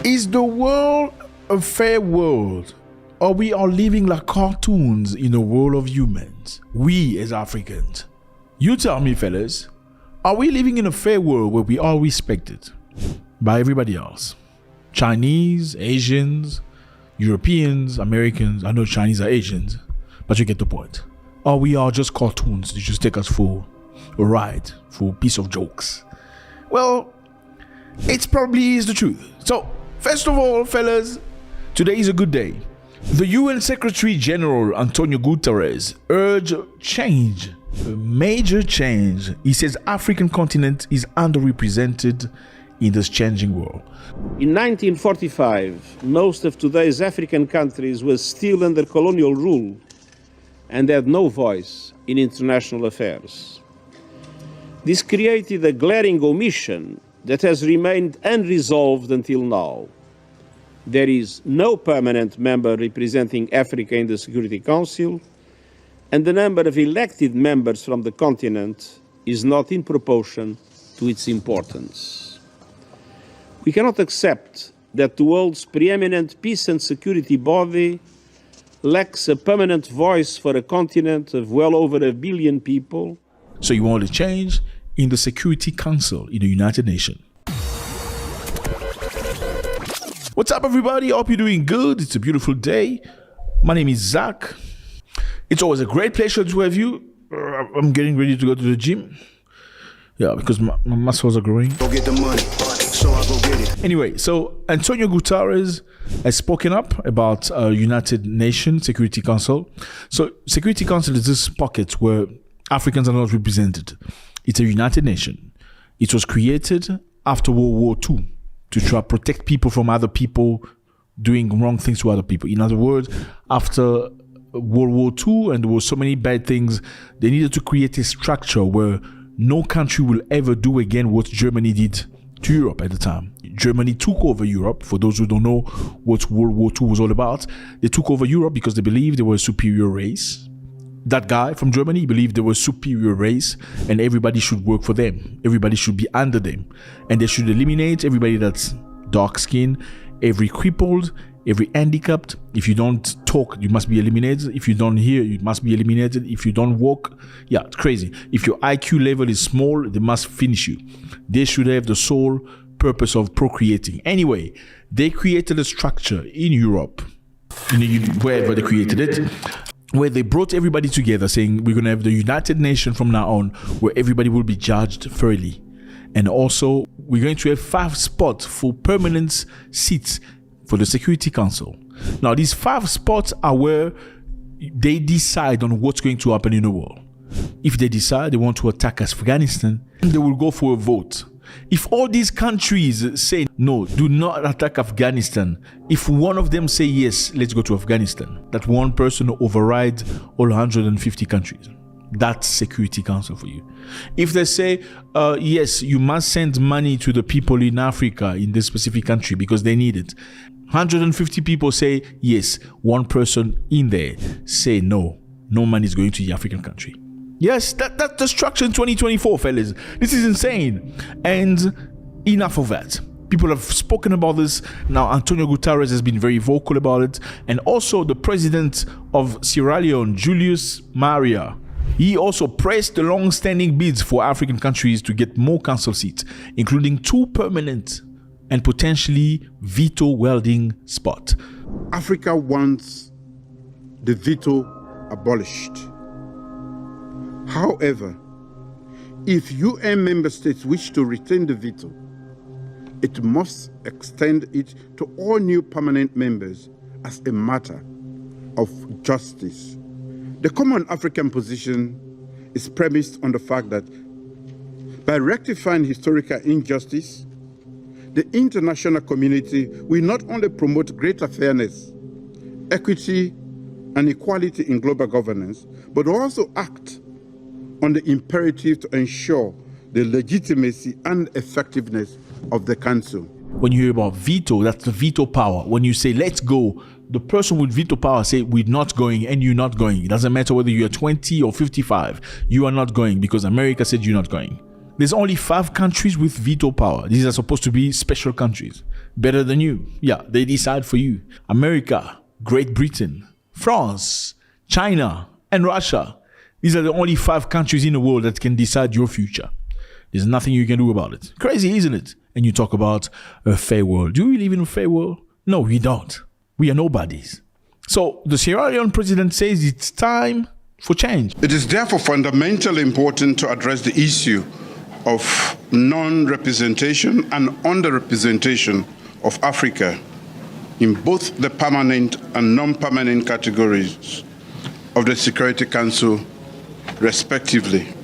Is the world a fair world, or we are living like cartoons in a world of humans? We as Africans. You tell me, fellas, are we living in a fair world where we are respected by everybody else? Chinese, Asians, Europeans, Americans. I know Chinese are Asians, but you get the point. Or we are just cartoons. They just take us for a ride, for a piece of jokes. Well, it probably is the truth. So, first of all, fellas, today is a good day. The UN Secretary General Antonio Guterres urged change, a major change. He says African continent is underrepresented in this changing world. In 1945, most of today's African countries were still under colonial rule and had no voice in international affairs. This created a glaring omission that has remained unresolved until now. There is no permanent member representing Africa in the Security Council, and the number of elected members from the continent is not in proportion to its importance. We cannot accept that the world's preeminent peace and security body lacks a permanent voice for a continent of well over 1 billion people. So you want to change in the Security Council in the United Nations. What's up, everybody? Hope you're doing good. It's a beautiful day. My name is Zack. It's always a great pleasure to have you. I'm getting ready to go to the gym. Yeah, because my muscles are growing. Go get the money, so I go get it. Anyway, so Antonio Guterres has spoken up about United Nations Security Council. So Security Council is this pocket where Africans are not represented. It's a United Nation. It was created after World War II to try to protect people from other people doing wrong things to other people. In other words, after World War II and there were so many bad things, they needed to create a structure where no country will ever do again what Germany did to Europe at the time. Germany took over Europe. For those who don't know what World War II was all about, they took over Europe because they believed they were a superior race. That guy from Germany believed they were a superior race and everybody should work for them. Everybody should be under them. And they should eliminate everybody that's dark skinned, every crippled, every handicapped. If you don't talk, you must be eliminated. If you don't hear, you must be eliminated. If you don't walk, yeah, it's crazy. If your IQ level is small, they must finish you. They should have the sole purpose of procreating. Anyway, they created a structure in Europe, wherever they created it, where they brought everybody together saying we're going to have the United Nations from now on, where everybody will be judged fairly. And also, we're going to have 5 spots for permanent seats for the Security Council. Now, these 5 spots are where they decide on what's going to happen in the world. If they decide they want to attack Afghanistan, they will go for a vote. If all these countries say no, do not attack Afghanistan, if one of them say yes, let's go to Afghanistan, that one person overrides all 150 countries. That's Security Council for you. If they say yes, you must send money to the people in Africa in this specific country because they need it, 150 people say yes, one person in there say no money is going to the African country. Yes, that's the structure in 2024, fellas. This is insane. And enough of that. People have spoken about this. Now, Antonio Guterres has been very vocal about it. And also the president of Sierra Leone, Julius Maria, he also pressed the long-standing bids for African countries to get more council seats, including 2 permanent and potentially veto-wielding spots. Africa wants the veto abolished. However, if UN member states wish to retain the veto, it must extend it to all new permanent members as a matter of justice. The common African position is premised on the fact that by rectifying historical injustice, the international community will not only promote greater fairness, equity, and equality in global governance, but also act on the imperative to ensure the legitimacy and effectiveness of the Council. When you hear about veto, that's the veto power. When you say, let's go, the person with veto power say, we're not going and you're not going. It doesn't matter whether you're 20 or 55. You are not going because America said you're not going. There's only 5 countries with veto power. These are supposed to be special countries. better than you. Yeah, they decide for you. America, Great Britain, France, China, and Russia. These are the only 5 countries in the world that can decide your future. There's nothing you can do about it. Crazy, isn't it? And you talk about a fair world. Do we live in a fair world? No, we don't. We are nobodies. So the Sierra Leone president says it's time for change. It is therefore fundamentally important to address the issue of non-representation and underrepresentation of Africa in both the permanent and non-permanent categories of the Security Council, respectively.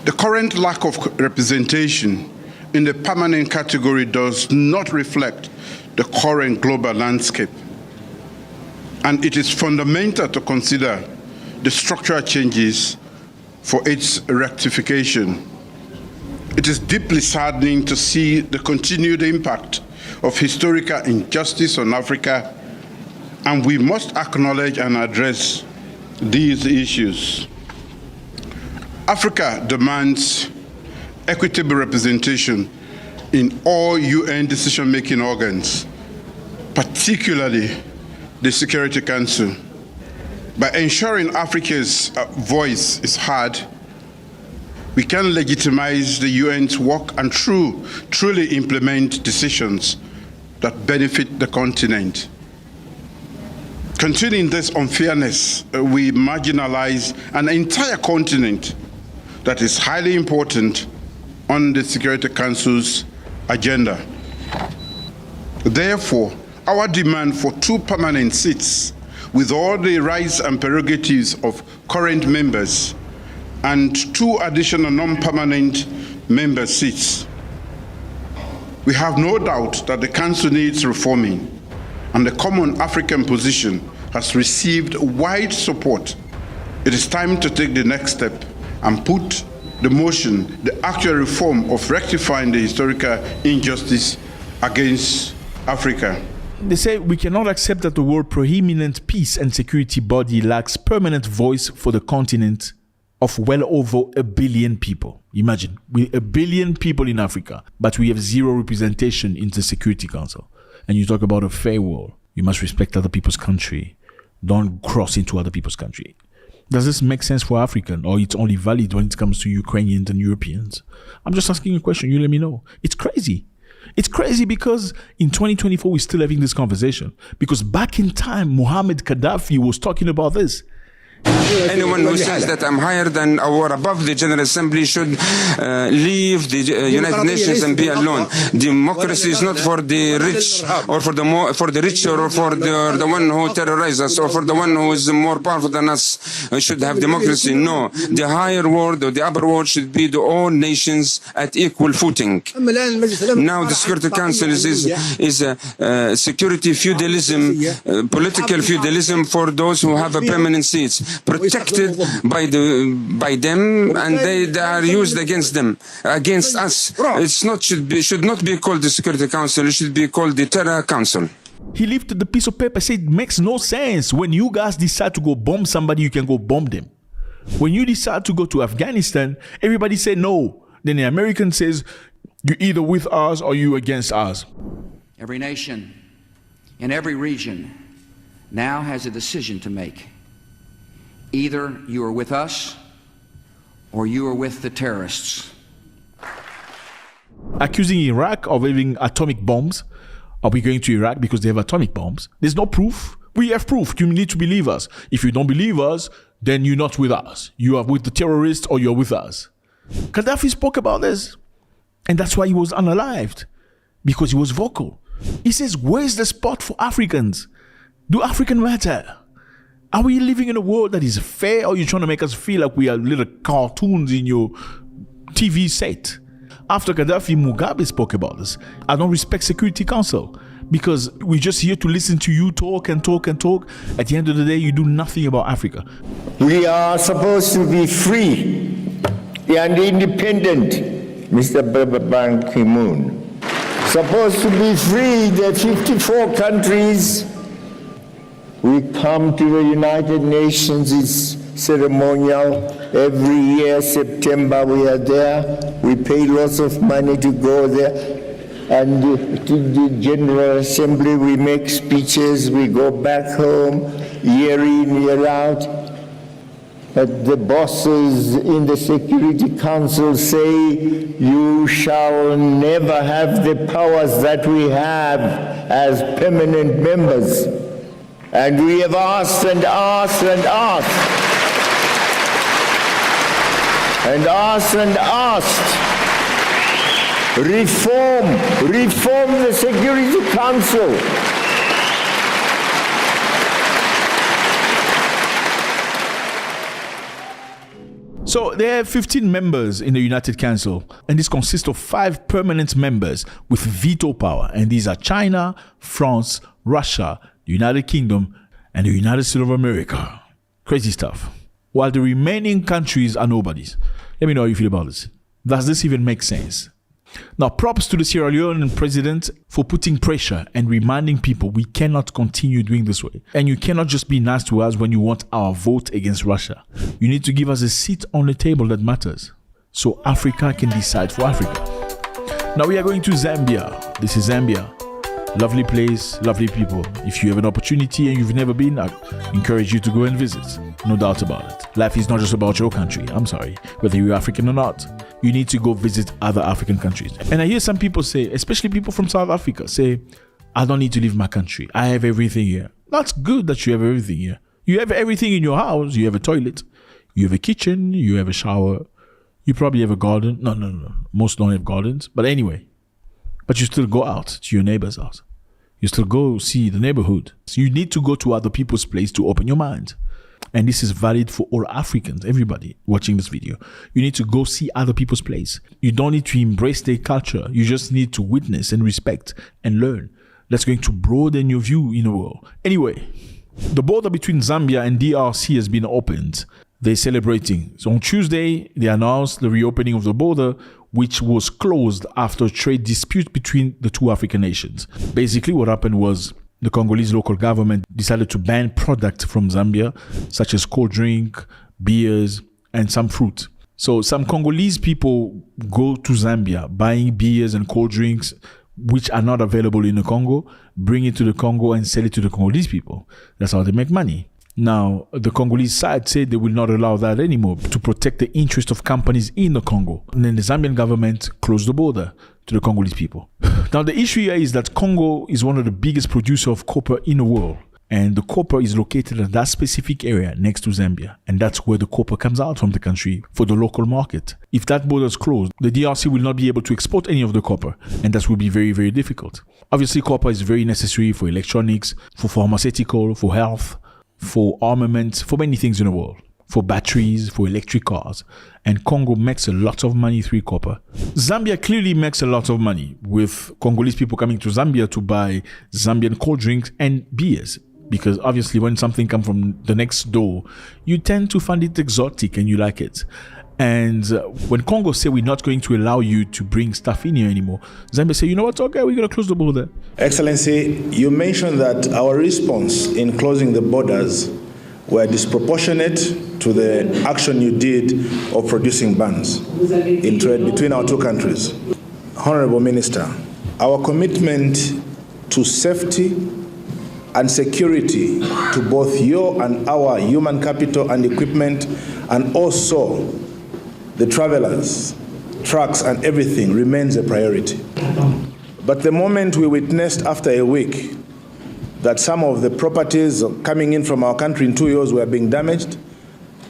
The current lack of representation in the permanent category does not reflect the current global landscape, and it is fundamental to consider the structural changes for its rectification. It is deeply saddening to see the continued impact of historical injustice on Africa, and we must acknowledge and address these issues. Africa demands equitable representation in all UN decision-making organs, particularly the Security Council. By ensuring Africa's voice is heard, we can legitimize the UN's work and truly implement decisions that benefit the continent. Continuing this unfairness, we marginalize an entire continent that is highly important on the Security Council's agenda. Therefore, our demand for 2 permanent seats with all the rights and prerogatives of current members and 2 additional non-permanent member seats. We have no doubt that the Council needs reforming, and the common African position has received wide support. It is time to take the next step and put the actual reform of rectifying the historical injustice against Africa. They say we cannot accept that the world preeminent peace and security body lacks permanent voice for the continent of well over 1 billion people. Imagine, with 1 billion people in Africa, but we have 0 representation in the Security Council. And you talk about a fair world. You must respect other people's country. Don't cross into other people's country. Does this make sense for African, or it's only valid when it comes to Ukrainians and Europeans? I'm just asking a question. You let me know. It's crazy. It's crazy because in 2024, we're still having this conversation. Because back in time, Muhammad Gaddafi was talking about this. Anyone who says that I'm higher than or above the General Assembly should leave the United Nations and be alone. Democracy is not for the rich or for the richer or for the one who terrorizes us or for the one who is more powerful than us. We should have democracy. No, the higher world or the upper world should be the all nations at equal footing. Now the Security Council is a security feudalism, political feudalism for those who have a permanent seats. Protected by them, and they are used against us. Should not be called the Security Council. It should be called the Terror Council. He lifted the piece of paper, said it makes no sense. When you guys decide to go bomb somebody, you can go bomb them. When you decide to go to Afghanistan, everybody say no. Then the American says you're either with us or you against us. Every nation in every region now has a decision to make. Either you are with us or you are with the terrorists. Accusing Iraq of having atomic bombs. Are we going to Iraq because they have atomic bombs? There's no proof. We have proof. You need to believe us. If you don't believe us, then you're not with us. You are with the terrorists or you're with us. Gaddafi spoke about this. And that's why he was unalived. Because he was vocal. He says, where's the spot for Africans? Do African matter? Are we living in a world that is fair, or are you trying to make us feel like we are little cartoons in your TV set? After Gaddafi, Mugabe spoke about this. I don't respect Security Council because we're just here to listen to you talk and talk and talk. At the end of the day, you do nothing about Africa. We are supposed to be free and independent, Mr. Ban Ki-moon. Supposed to be free, the 54 countries. We come to the United Nations, it's ceremonial. Every year, September, we are there. We pay lots of money to go there. and to the General Assembly, we make speeches, we go back home, year in, year out. But the bosses in the Security Council say, you shall never have the powers that we have as permanent members. And we have asked and asked and asked, and asked and asked, reform the Security Council. So there are 15 members in the United Council, and this consists of 5 permanent members with veto power, and these are China, France, Russia, the United Kingdom, and the United States of America. Crazy stuff. While the remaining countries are nobodies. Let me know how you feel about this. Does this even make sense? Now, props to the Sierra Leonean president for putting pressure and reminding people we cannot continue doing this way. And you cannot just be nice to us when you want our vote against Russia. You need to give us a seat on the table that matters, so Africa can decide for Africa. Now we are going to Zambia. This is Zambia. Lovely place, lovely people. If you have an opportunity and you've never been, I encourage you to go and visit. No doubt about it. Life is not just about your country. I'm sorry. Whether you're African or not, you need to go visit other African countries. And I hear some people say, especially people from South Africa, say, I don't need to leave my country. I have everything here. That's good that you have everything here. You have everything in your house. You have a toilet. You have a kitchen. You have a shower. You probably have a garden. No. Most don't have gardens. But anyway. But you still go out to your neighbor's house. You still go see the neighborhood. So you need to go to other people's place to open your mind. And this is valid for all Africans, everybody watching this video. You need to go see other people's place. You don't need to embrace their culture. You just need to witness and respect and learn. That's going to broaden your view in the world. Anyway, the border between Zambia and DRC has been opened. They're celebrating. So on Tuesday, they announced the reopening of the border, which was closed after a trade dispute between the two African nations. Basically, what happened was the Congolese local government decided to ban products from Zambia, such as cold drink, beers, and some fruit. So some Congolese people go to Zambia buying beers and cold drinks, which are not available in the Congo, bring it to the Congo and sell it to the Congolese people. That's how they make money. Now, the Congolese side said they will not allow that anymore to protect the interest of companies in the Congo. And then the Zambian government closed the border to the Congolese people. Now, the issue here is that Congo is one of the biggest producers of copper in the world. And the copper is located in that specific area next to Zambia. And that's where the copper comes out from the country for the local market. If that border is closed, the DRC will not be able to export any of the copper. And that will be very, very difficult. Obviously, copper is very necessary for electronics, for pharmaceutical, for health, for armament, for many things in the world, for batteries, for electric cars. And Congo makes a lot of money through copper. Zambia clearly makes a lot of money with Congolese people coming to Zambia to buy Zambian cold drinks and beers. Because obviously when something comes from the next door, you tend to find it exotic and you like it. And when Congo say we're not going to allow you to bring stuff in here anymore, Zambia say, you know what, okay, we're going to close the border. Excellency, you mentioned that our response in closing the borders were disproportionate to the action you did of producing bans in trade between our two countries. Honorable Minister, our commitment to safety and security to both your and our human capital and equipment, and also the travelers, trucks and everything remains a priority. But the moment we witnessed after a week that some of the properties coming in from our country in 2 years were being damaged,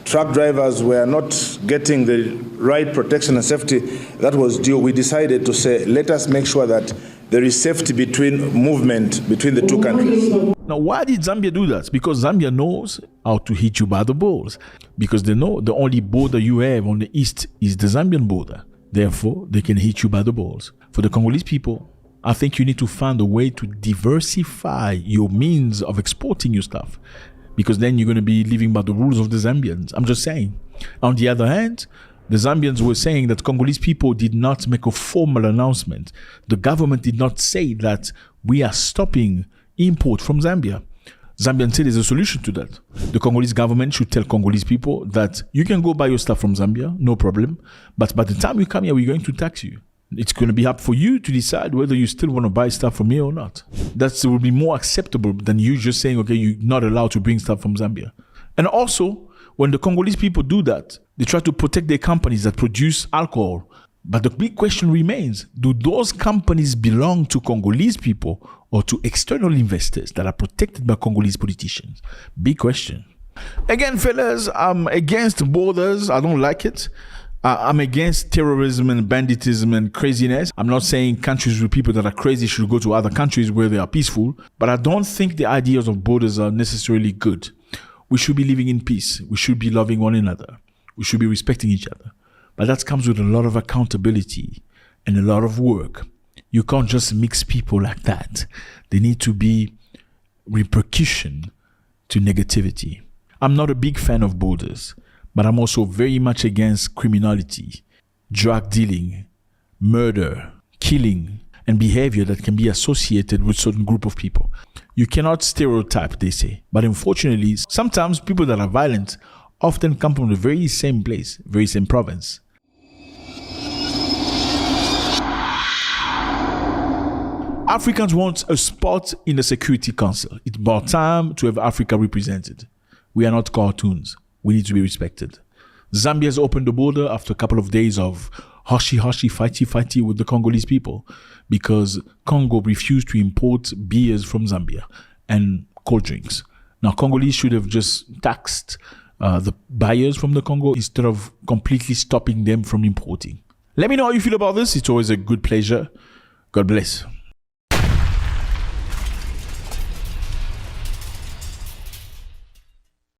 truck drivers were not getting the right protection and safety that was due, we decided to say, let us make sure that there is safety between movement between the two countries. Now, why did Zambia do that? Because Zambia knows how to hit you by the balls. Because they know the only border you have on the east is the Zambian border. Therefore, they can hit you by the balls. For the Congolese people, I think you need to find a way to diversify your means of exporting your stuff. Because then you're going to be living by the rules of the Zambians. I'm just saying. On the other hand, the Zambians were saying that Congolese people did not make a formal announcement. The government did not say that we are stopping import from Zambia. Zambian said there's a solution to that. The Congolese government should tell Congolese people that you can go buy your stuff from Zambia, no problem. But by the time you come here, we're going to tax you. It's going to be up for you to decide whether you still want to buy stuff from here or not. That will be more acceptable than you just saying, okay, you're not allowed to bring stuff from Zambia. And also, when the Congolese people do that, they try to protect their companies that produce alcohol. But the big question remains, do those companies belong to Congolese people or to external investors that are protected by Congolese politicians? Big question. Again, fellas, I'm against borders. I don't like it. I'm against terrorism and banditism and craziness. I'm not saying countries with people that are crazy should go to other countries where they are peaceful, but I don't think the ideas of borders are necessarily good. We should be living in peace. We should be loving one another. We should be respecting each other. But that comes with a lot of accountability and a lot of work. You can't just mix people like that. There need to be repercussion to negativity. I'm not a big fan of borders, but I'm also very much against criminality, drug dealing, murder, killing, and behavior that can be associated with certain group of people. You cannot stereotype, they say. But unfortunately, sometimes people that are violent often come from the very same place, very same province. Africans want a spot in the Security Council. It's about time to have Africa represented. We are not cartoons. We need to be respected. Zambia has opened the border after a couple of days of hashi-hashi, fighty-fighty with the Congolese people because Congo refused to import beers from Zambia and cold drinks. Now, Congolese should have just taxed the buyers from the Congo instead of completely stopping them from importing. Let me know how you feel about this. It's always a good pleasure. God bless.